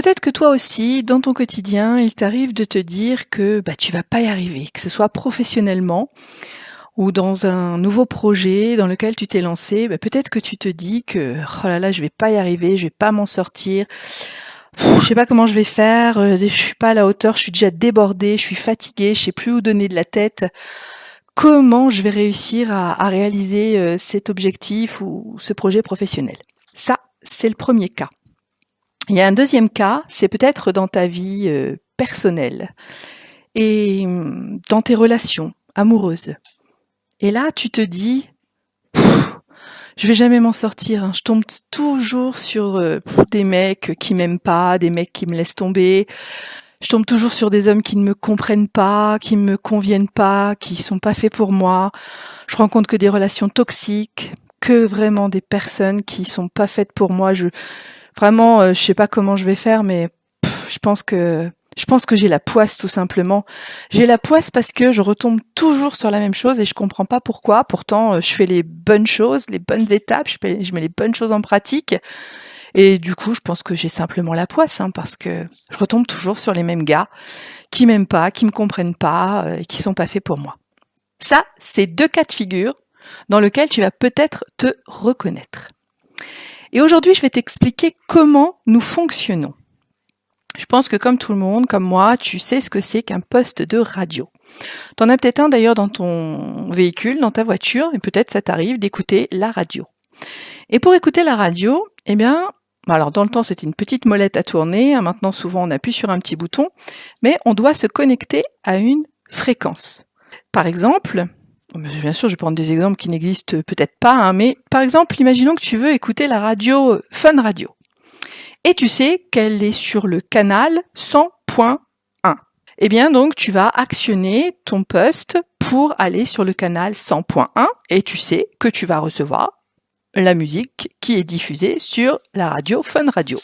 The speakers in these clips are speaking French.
peut-être que toi aussi, dans ton quotidien, il t'arrive de te dire que tu vas pas y arriver, que ce soit professionnellement ou dans un nouveau projet dans lequel tu t'es lancé, peut-être que tu te dis que oh là là, je vais pas y arriver, je vais pas m'en sortir. Je sais pas comment je vais faire, je suis pas à la hauteur, je suis déjà débordée, je suis fatiguée, je sais plus où donner de la tête. Comment je vais réussir à réaliser cet objectif ou ce projet professionnel? Ça, c'est le premier cas. Il y a un deuxième cas, c'est peut-être dans ta vie personnelle et dans tes relations amoureuses. Et là, tu te dis, je vais jamais m'en sortir. Je tombe toujours sur des mecs qui m'aiment pas, des mecs qui me laissent tomber. Je tombe toujours sur des hommes qui ne me comprennent pas, qui me conviennent pas, qui sont pas faits pour moi. Je rencontre que des relations toxiques, que vraiment des personnes qui sont pas faites pour moi. Vraiment, je sais pas comment je vais faire, mais je pense que j'ai la poisse tout simplement. J'ai la poisse parce que je retombe toujours sur la même chose et je comprends pas pourquoi. Pourtant, je fais les bonnes choses, les bonnes étapes, je mets les bonnes choses en pratique. Et du coup, je pense que j'ai simplement la poisse, parce que je retombe toujours sur les mêmes gars qui m'aiment pas, qui me comprennent pas, et qui sont pas faits pour moi. Ça, c'est 2 cas de figure dans lesquels tu vas peut-être te reconnaître. Et aujourd'hui, je vais t'expliquer comment nous fonctionnons. Je pense que comme tout le monde, comme moi, tu sais ce que c'est qu'un poste de radio. T'en as peut-être un d'ailleurs dans ton véhicule, dans ta voiture, et peut-être ça t'arrive d'écouter la radio. Et pour écouter la radio, alors dans le temps c'était une petite molette à tourner, maintenant souvent on appuie sur un petit bouton, mais on doit se connecter à une fréquence. Par exemple, bien sûr je vais prendre des exemples qui n'existent peut-être pas, mais par exemple imaginons que tu veux écouter la radio Fun Radio. Et tu sais qu'elle est sur le canal 100.1. Eh bien donc tu vas actionner ton poste pour aller sur le canal 100.1 et tu sais que tu vas recevoir la musique qui est diffusée sur la radio Fun Radio.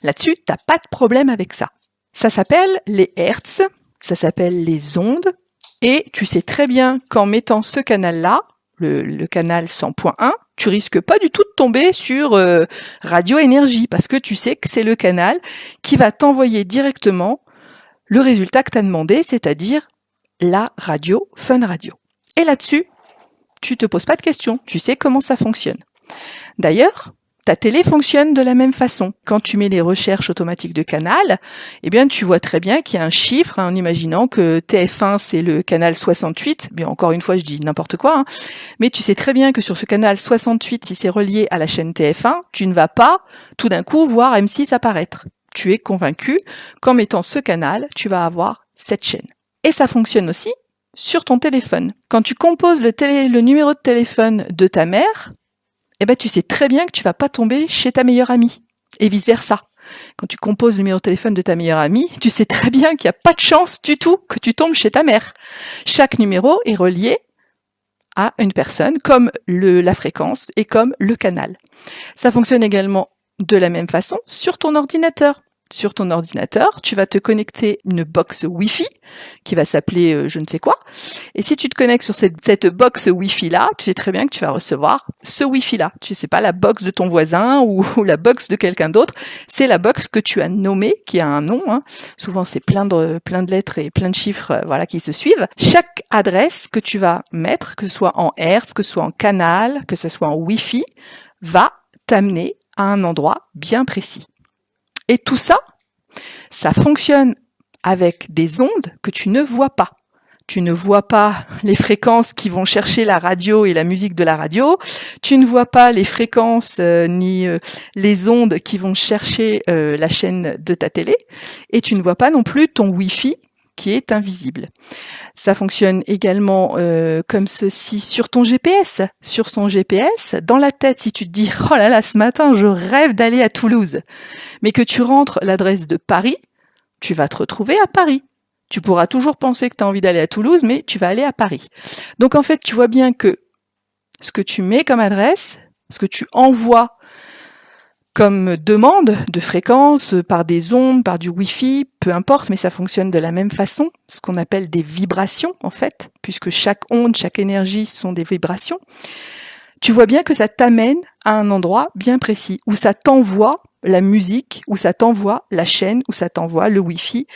Là-dessus, t'as pas de problème avec ça. Ça s'appelle les hertz, ça s'appelle les ondes, et tu sais très bien qu'en mettant ce canal-là, le canal 100.1, tu risques pas du tout de tomber sur Radio Énergie, parce que tu sais que c'est le canal qui va t'envoyer directement le résultat que tu as demandé, c'est-à-dire la radio Fun Radio. Et là-dessus, tu te poses pas de questions, tu sais comment ça fonctionne. D'ailleurs, ta télé fonctionne de la même façon. Quand tu mets les recherches automatiques de canal, tu vois très bien qu'il y a un chiffre, en imaginant que TF1 c'est le canal 68. Bien encore une fois, je dis n'importe quoi, mais tu sais très bien que sur ce canal 68, si c'est relié à la chaîne TF1, tu ne vas pas tout d'un coup voir M6 apparaître. Tu es convaincu qu'en mettant ce canal, tu vas avoir cette chaîne. Et ça fonctionne aussi sur ton téléphone. Quand tu composes le numéro de téléphone de ta mère, tu sais très bien que tu vas pas tomber chez ta meilleure amie. Et vice versa. Quand tu composes le numéro de téléphone de ta meilleure amie, tu sais très bien qu'il n'y a pas de chance du tout que tu tombes chez ta mère. Chaque numéro est relié à une personne, comme la fréquence et comme le canal. Ça fonctionne également de la même façon sur ton ordinateur. Sur ton ordinateur, tu vas te connecter une box Wi-Fi qui va s'appeler je ne sais quoi. Et si tu te connectes sur cette box Wi-Fi là, tu sais très bien que tu vas recevoir ce Wi-Fi là. Tu sais pas la box de ton voisin ou la box de quelqu'un d'autre. C'est la box que tu as nommée, qui a un nom. Souvent c'est plein de lettres et plein de chiffres, qui se suivent. Chaque adresse que tu vas mettre, que ce soit en hertz, que ce soit en canal, que ce soit en Wi-Fi, va t'amener à un endroit bien précis. Et tout ça, ça fonctionne avec des ondes que tu ne vois pas. Tu ne vois pas les fréquences qui vont chercher la radio et la musique de la radio. Tu ne vois pas les fréquences ni les ondes qui vont chercher la chaîne de ta télé. Et tu ne vois pas non plus ton Wi-Fi qui est invisible. Ça fonctionne également comme ceci sur ton GPS. Sur ton GPS, dans la tête, si tu te dis « Oh là là, ce matin, je rêve d'aller à Toulouse », mais que tu rentres l'adresse de Paris, tu vas te retrouver à Paris. Tu pourras toujours penser que tu as envie d'aller à Toulouse, mais tu vas aller à Paris. Donc en fait, tu vois bien que ce que tu mets comme adresse, ce que tu envoies comme demande de fréquence, par des ondes, par du Wi-Fi, peu importe, mais ça fonctionne de la même façon, ce qu'on appelle des vibrations en fait, puisque chaque onde, chaque énergie sont des vibrations. Tu vois bien que ça t'amène à un endroit bien précis, où ça t'envoie la musique, où ça t'envoie la chaîne, où ça t'envoie le Wi-Fi.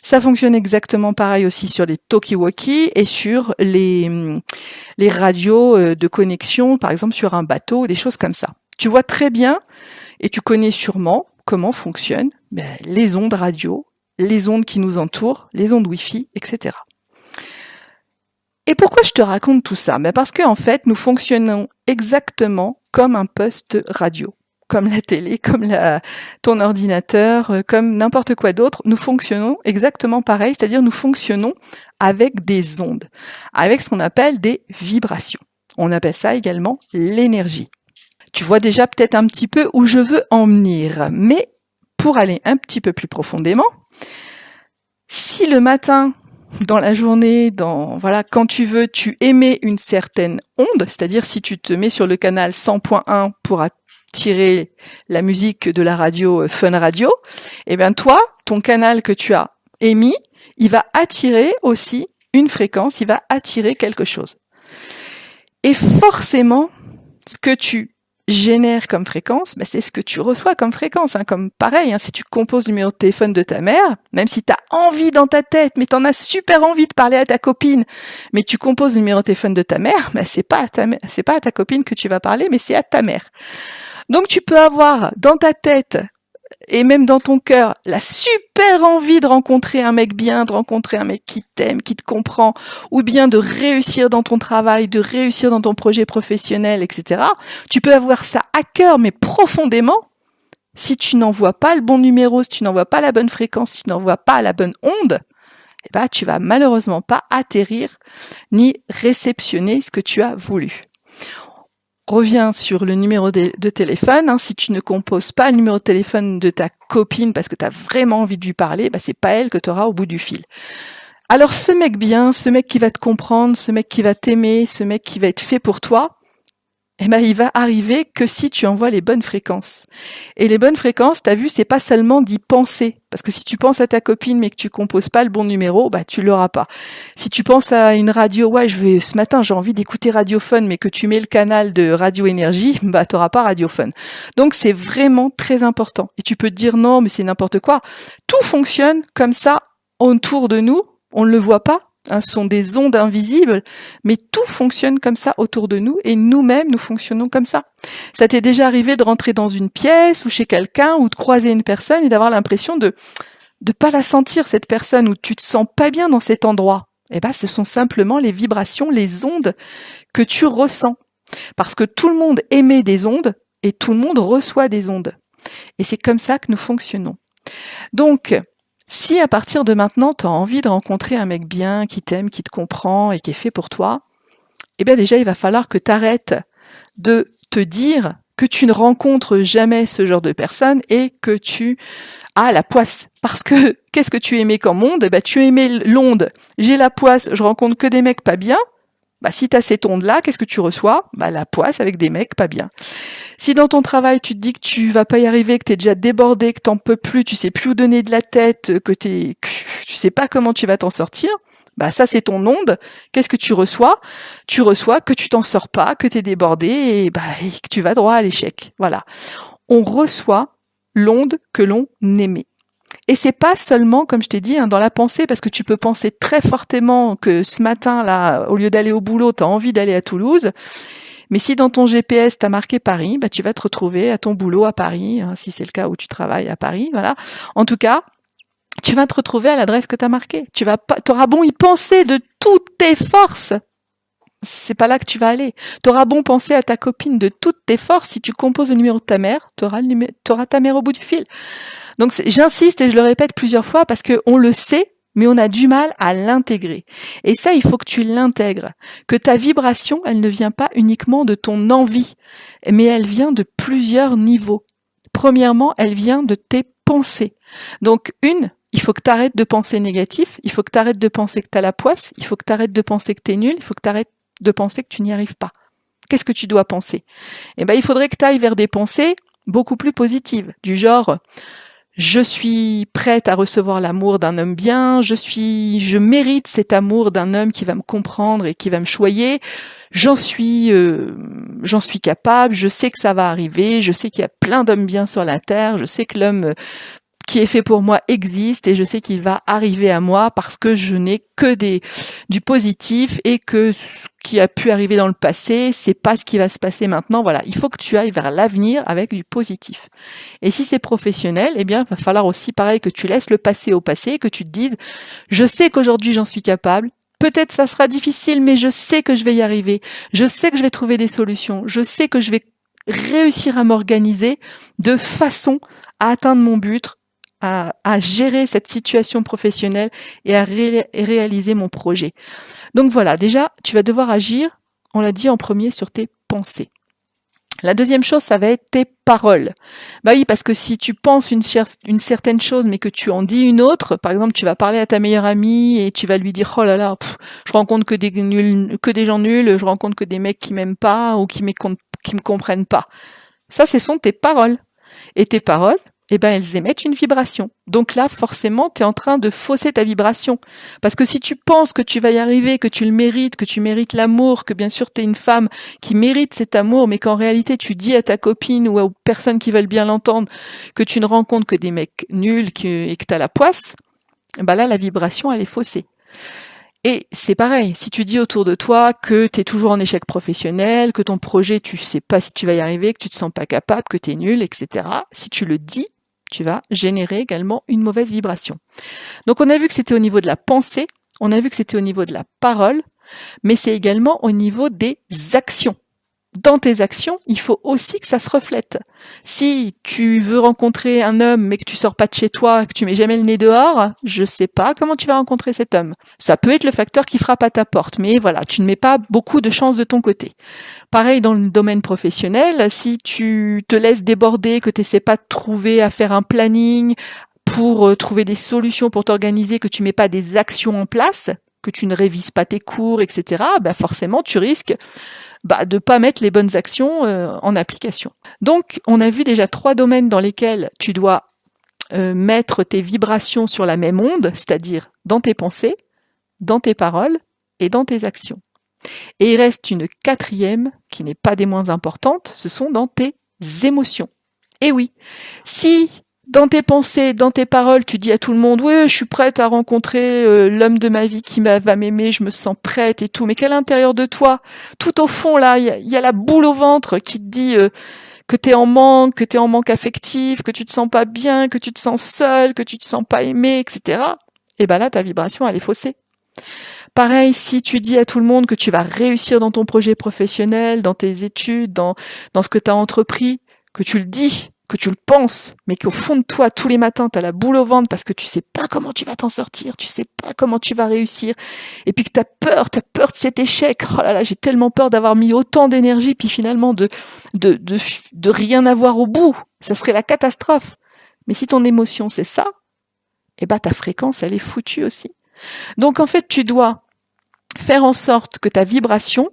Ça fonctionne exactement pareil aussi sur les talkie-walkie et sur les radios de connexion, par exemple sur un bateau, des choses comme ça. Tu vois très bien et tu connais sûrement comment fonctionnent les ondes radio, les ondes qui nous entourent, les ondes Wi-Fi, etc. Et pourquoi je te raconte tout ça? Parce qu'en fait, nous fonctionnons exactement comme un poste radio, comme la télé, comme ton ordinateur, comme n'importe quoi d'autre. Nous fonctionnons exactement pareil, c'est-à-dire nous fonctionnons avec des ondes, avec ce qu'on appelle des vibrations. On appelle ça également l'énergie. Tu vois déjà peut-être un petit peu où je veux en venir, mais pour aller un petit peu plus profondément, si le matin, dans la journée, quand tu veux, tu émets une certaine onde, c'est-à-dire si tu te mets sur le canal 100.1 pour attirer la musique de la radio Fun Radio, toi, ton canal que tu as émis, il va attirer aussi une fréquence, il va attirer quelque chose. Et forcément, ce que tu génère comme fréquence, c'est ce que tu reçois comme fréquence. Comme pareil, si tu composes le numéro de téléphone de ta mère, même si tu as envie dans ta tête, mais tu en as super envie de parler à ta copine, mais tu composes le numéro de téléphone de ta mère, c'est pas à ta copine que tu vas parler, mais c'est à ta mère. Donc tu peux avoir dans ta tête et même dans ton cœur la super envie de rencontrer un mec bien, de rencontrer un mec qui t'aime, qui te comprend, ou bien de réussir dans ton travail, de réussir dans ton projet professionnel, etc. Tu peux avoir ça à cœur, mais profondément, si tu n'envoies pas le bon numéro, si tu n'envoies pas la bonne fréquence, si tu n'envoies pas la bonne onde, tu vas malheureusement pas atterrir ni réceptionner ce que tu as voulu. Reviens sur le numéro de téléphone. Si tu ne composes pas le numéro de téléphone de ta copine parce que tu as vraiment envie de lui parler, c'est pas elle que tu auras au bout du fil. Alors ce mec bien, ce mec qui va te comprendre, ce mec qui va t'aimer, ce mec qui va être fait pour toi, il va arriver que si tu envoies les bonnes fréquences. Et les bonnes fréquences, t'as vu, c'est pas seulement d'y penser. Parce que si tu penses à ta copine mais que tu composes pas le bon numéro, tu l'auras pas. Si tu penses à une radio, ce matin j'ai envie d'écouter Radio Fun, mais que tu mets le canal de Radio Énergie, t'auras pas Radio Fun. Donc c'est vraiment très important. Et tu peux te dire non, mais c'est n'importe quoi. Tout fonctionne comme ça autour de nous, on ne le voit pas. Ce sont des ondes invisibles, mais tout fonctionne comme ça autour de nous et nous-mêmes, nous fonctionnons comme ça. Ça t'est déjà arrivé de rentrer dans une pièce ou chez quelqu'un ou de croiser une personne et d'avoir l'impression de pas la sentir, cette personne, ou tu te sens pas bien dans cet endroit. Ce sont simplement les vibrations, les ondes que tu ressens. Parce que tout le monde émet des ondes et tout le monde reçoit des ondes. Et c'est comme ça que nous fonctionnons. Donc, si à partir de maintenant, tu as envie de rencontrer un mec bien, qui t'aime, qui te comprend et qui est fait pour toi, déjà, il va falloir que tu arrêtes de te dire que tu ne rencontres jamais ce genre de personne et que tu as la poisse. Parce que, qu'est-ce que tu aimais comme onde? Tu aimais l'onde. J'ai la poisse, je rencontre que des mecs pas bien. Si tu as cette onde-là, qu'est-ce que tu reçois? La poisse avec des mecs pas bien. Si dans ton travail, tu te dis que tu vas pas y arriver, que tu es déjà débordé, que t'en peux plus, tu sais plus où donner de la tête, que tu sais pas comment tu vas t'en sortir, ça c'est ton onde. Qu'est-ce que tu reçois? Tu reçois que tu t'en sors pas, que tu es débordé et que tu vas droit à l'échec. Voilà. On reçoit l'onde que l'on émet. Et c'est pas seulement, comme je t'ai dit, dans la pensée, parce que tu peux penser très fortement que ce matin-là, au lieu d'aller au boulot, tu as envie d'aller à Toulouse. Mais si dans ton GPS, tu as marqué Paris, tu vas te retrouver à ton boulot à Paris, si c'est le cas où tu travailles à Paris, voilà. En tout cas, tu vas te retrouver à l'adresse que tu as marquée. Tu auras beau y penser de toutes tes forces, c'est pas là que tu vas aller. Tu auras bon penser à ta copine de toutes tes forces, si tu composes le numéro de ta mère, tu auras ta mère au bout du fil. Donc j'insiste et je le répète plusieurs fois parce qu'on le sait, mais on a du mal à l'intégrer. Et ça, il faut que tu l'intègres. Que ta vibration, elle ne vient pas uniquement de ton envie, mais elle vient de plusieurs niveaux. Premièrement, elle vient de tes pensées. Donc il faut que tu arrêtes de penser négatif, il faut que tu arrêtes de penser que tu as la poisse, il faut que tu arrêtes de penser que tu es nul, il faut que tu arrêtes de penser que tu n'y arrives pas. Qu'est-ce que tu dois penser? Il faudrait que tu ailles vers des pensées beaucoup plus positives, du genre je suis prête à recevoir l'amour d'un homme bien, je mérite cet amour d'un homme qui va me comprendre et qui va me choyer, j'en suis capable, je sais que ça va arriver, je sais qu'il y a plein d'hommes bien sur la terre, je sais que l'homme qui est fait pour moi existe et je sais qu'il va arriver à moi parce que je n'ai que du positif et que ce qui a pu arriver dans le passé, c'est pas ce qui va se passer maintenant. Voilà, il faut que tu ailles vers l'avenir avec du positif. Et si c'est professionnel, eh bien, il va falloir aussi pareil que tu laisses le passé au passé, que tu te dises, je sais qu'aujourd'hui j'en suis capable. Peut-être ça sera difficile, mais je sais que je vais y arriver. Je sais que je vais trouver des solutions. Je sais que je vais réussir à m'organiser de façon à atteindre mon but, à gérer cette situation professionnelle et à réaliser mon projet. Donc voilà, déjà, tu vas devoir agir, on l'a dit en premier, sur tes pensées. La deuxième chose, ça va être tes paroles. Bah oui, parce que si tu penses une certaine chose, mais que tu en dis une autre, par exemple, tu vas parler à ta meilleure amie et tu vas lui dire, oh là là, je rencontre que des gens nuls, je rencontre que des mecs qui m'aiment pas ou qui me comprennent pas. Ça, ce sont tes paroles. Et tes paroles, eh ben, elles émettent une vibration. Donc là, forcément, tu es en train de fausser ta vibration. Parce que si tu penses que tu vas y arriver, que tu le mérites, que tu mérites l'amour, que bien sûr tu es une femme qui mérite cet amour, mais qu'en réalité tu dis à ta copine ou aux personnes qui veulent bien l'entendre que tu ne rencontres que des mecs nuls et que tu as la poisse, ben là, la vibration, elle est faussée. Et c'est pareil, si tu dis autour de toi que tu es toujours en échec professionnel, que ton projet, tu sais pas si tu vas y arriver, que tu te sens pas capable, que tu es nul, etc., si tu le dis, tu vas générer également une mauvaise vibration. Donc on a vu que c'était au niveau de la pensée, on a vu que c'était au niveau de la parole, mais c'est également au niveau des actions. Dans tes actions, il faut aussi que ça se reflète. Si tu veux rencontrer un homme mais que tu sors pas de chez toi, que tu mets jamais le nez dehors, je sais pas comment tu vas rencontrer cet homme. Ça peut être le facteur qui frappe à ta porte, mais voilà, tu ne mets pas beaucoup de chance de ton côté. Pareil dans le domaine professionnel, si tu te laisses déborder, que tu n'essaies pas de trouver à faire un planning pour trouver des solutions pour t'organiser, que tu mets pas des actions en place, que tu ne révises pas tes cours, etc., ben forcément tu risques de pas mettre les bonnes actions en application. Donc, on a vu déjà 3 domaines dans lesquels tu dois mettre tes vibrations sur la même onde, c'est-à-dire dans tes pensées, dans tes paroles et dans tes actions. Et il reste une 4e qui n'est pas des moins importantes, ce sont dans tes émotions. Et oui, si dans tes pensées, dans tes paroles, tu dis à tout le monde, oui, je suis prête à rencontrer l'homme de ma vie qui va m'aimer, je me sens prête et tout, mais qu'à l'intérieur de toi, tout au fond là, il y a la boule au ventre qui te dit que t'es en manque affectif, que tu te sens pas bien, que tu te sens seule, que tu te sens pas aimée, etc. Et ben là, ta vibration, elle est faussée. Pareil, si tu dis à tout le monde que tu vas réussir dans ton projet professionnel, dans tes études, dans ce que tu as entrepris, que tu le dis, que tu le penses, mais qu'au fond de toi, tous les matins, tu as la boule au ventre parce que tu sais pas comment tu vas t'en sortir, tu sais pas comment tu vas réussir, et puis que tu as peur de cet échec. Oh là là, j'ai tellement peur d'avoir mis autant d'énergie, puis finalement de rien avoir au bout. Ça serait la catastrophe. Mais si ton émotion, c'est ça, eh ben ta fréquence, elle est foutue aussi. Donc en fait, tu dois faire en sorte que ta vibration,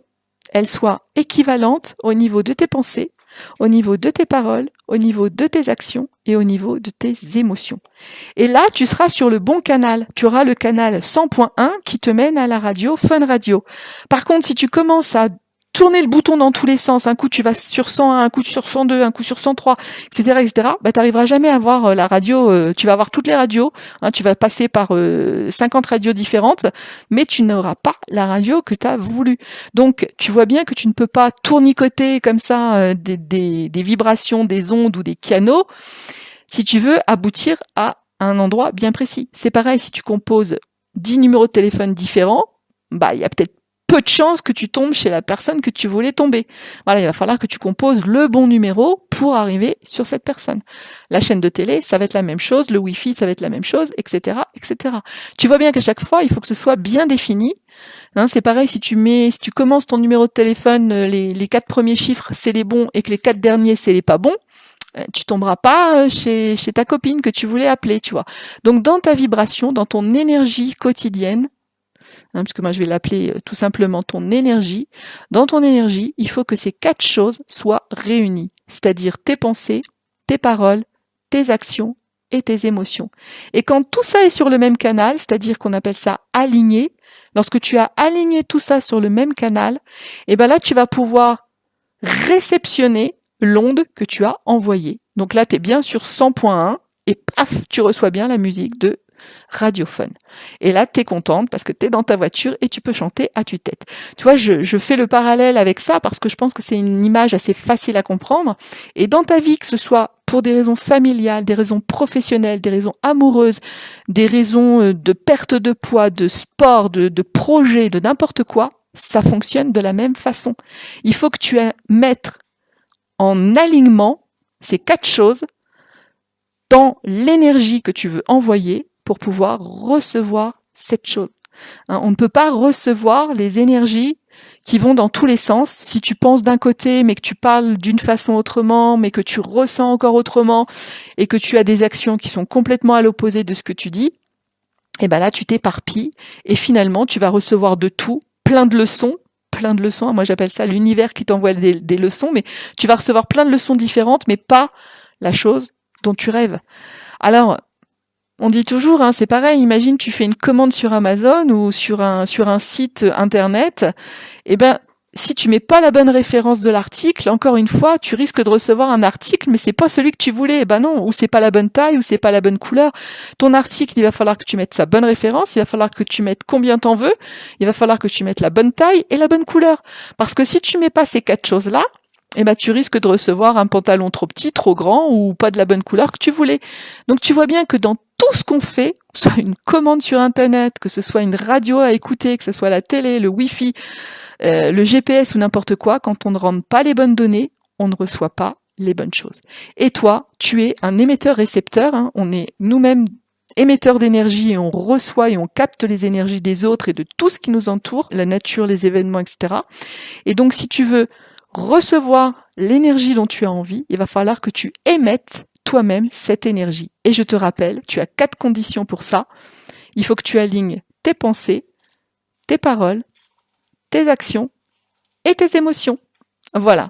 elle soit équivalente au niveau de tes pensées, au niveau de tes paroles, au niveau de tes actions et au niveau de tes émotions. Et là, tu seras sur le bon canal. Tu auras le canal 100.1 qui te mène à la radio Fun Radio. Par contre, si tu commences à tourner le bouton dans tous les sens, un coup tu vas sur 101, un coup sur 102, un coup sur 103, etc., etc., tu n'arriveras jamais à voir la radio, tu vas avoir toutes les radios, tu vas passer par 50 radios différentes, mais tu n'auras pas la radio que tu as voulu. Donc, tu vois bien que tu ne peux pas tournicoter comme ça des vibrations, des ondes ou des canaux, si tu veux aboutir à un endroit bien précis. C'est pareil, si tu composes 10 numéros de téléphone différents, il y a peut-être peu de chances que tu tombes chez la personne que tu voulais tomber. Voilà, il va falloir que tu composes le bon numéro pour arriver sur cette personne. La chaîne de télé, ça va être la même chose, le Wi-Fi, ça va être la même chose, etc., etc. Tu vois bien qu'à chaque fois, il faut que ce soit bien défini. C'est pareil, si tu commences ton numéro de téléphone, les 4 premiers chiffres, c'est les bons, et que les 4 derniers, c'est les pas bons, tu tomberas pas chez ta copine que tu voulais appeler, tu vois. Donc, dans ta vibration, dans ton énergie quotidienne, parce que moi je vais l'appeler tout simplement ton énergie. Dans ton énergie, il faut que ces 4 choses soient réunies, c'est-à-dire tes pensées, tes paroles, tes actions et tes émotions. Et quand tout ça est sur le même canal, c'est-à-dire qu'on appelle ça aligné, lorsque tu as aligné tout ça sur le même canal, et ben là, tu vas pouvoir réceptionner l'onde que tu as envoyée. Donc là, tu es bien sur 100.1 et paf, tu reçois bien la musique de radiophone. Et là, tu es contente parce que tu es dans ta voiture et tu peux chanter à tue-tête. Tu vois, je fais le parallèle avec ça parce que je pense que c'est une image assez facile à comprendre. Et dans ta vie, que ce soit pour des raisons familiales, des raisons professionnelles, des raisons amoureuses, des raisons de perte de poids, de sport, de projet, de n'importe quoi, ça fonctionne de la même façon. Il faut que tu mettes en alignement ces 4 choses dans l'énergie que tu veux envoyer pour pouvoir recevoir cette chose. On ne peut pas recevoir les énergies qui vont dans tous les sens. Si tu penses d'un côté, mais que tu parles d'une façon autrement, mais que tu ressens encore autrement, et que tu as des actions qui sont complètement à l'opposé de ce que tu dis, et ben là, tu t'éparpilles, et finalement, tu vas recevoir de tout, plein de leçons. Moi j'appelle ça l'univers qui t'envoie des leçons, mais tu vas recevoir plein de leçons différentes, mais pas la chose dont tu rêves. Alors, on dit toujours, c'est pareil, imagine tu fais une commande sur Amazon ou sur un site internet, et ben si tu mets pas la bonne référence de l'article, encore une fois, tu risques de recevoir un article, mais c'est pas celui que tu voulais. Et ben non, ou c'est pas la bonne taille, ou c'est pas la bonne couleur. Ton article, il va falloir que tu mettes sa bonne référence, il va falloir que tu mettes combien t'en veux, il va falloir que tu mettes la bonne taille et la bonne couleur. Parce que si tu mets pas ces 4 choses-là, eh ben, tu risques de recevoir un pantalon trop petit, trop grand ou pas de la bonne couleur que tu voulais. Donc tu vois bien que dans tout ce qu'on fait, que ce soit une commande sur Internet, que ce soit une radio à écouter, que ce soit la télé, le Wi-Fi, le GPS ou n'importe quoi, quand on ne rentre pas les bonnes données, on ne reçoit pas les bonnes choses. Et toi, tu es un émetteur-récepteur, on est nous-mêmes émetteurs d'énergie et on reçoit et on capte les énergies des autres et de tout ce qui nous entoure, la nature, les événements, etc. Et donc si tu veux recevoir l'énergie dont tu as envie, il va falloir que tu émettes toi-même cette énergie. Et je te rappelle, tu as 4 conditions pour ça. Il faut que tu alignes tes pensées, tes paroles, tes actions et tes émotions. Voilà.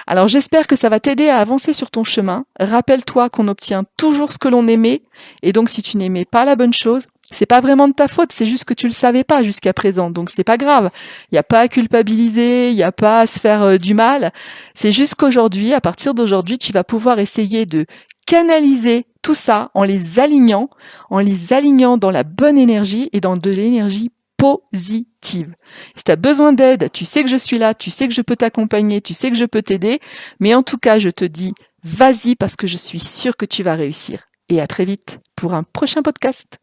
Alors j'espère que ça va t'aider à avancer sur ton chemin. Rappelle-toi qu'on obtient toujours ce que l'on aimait, et donc si tu n'aimais pas la bonne chose, c'est pas vraiment de ta faute, c'est juste que tu le savais pas jusqu'à présent, donc c'est pas grave. Il n'y a pas à culpabiliser, il n'y a pas à se faire du mal. C'est juste qu'aujourd'hui, à partir d'aujourd'hui, tu vas pouvoir essayer de canaliser tout ça en les alignant dans la bonne énergie et dans de l'énergie positive. Si tu as besoin d'aide, tu sais que je suis là, tu sais que je peux t'accompagner, tu sais que je peux t'aider, mais en tout cas, je te dis, vas-y parce que je suis sûre que tu vas réussir. Et à très vite pour un prochain podcast.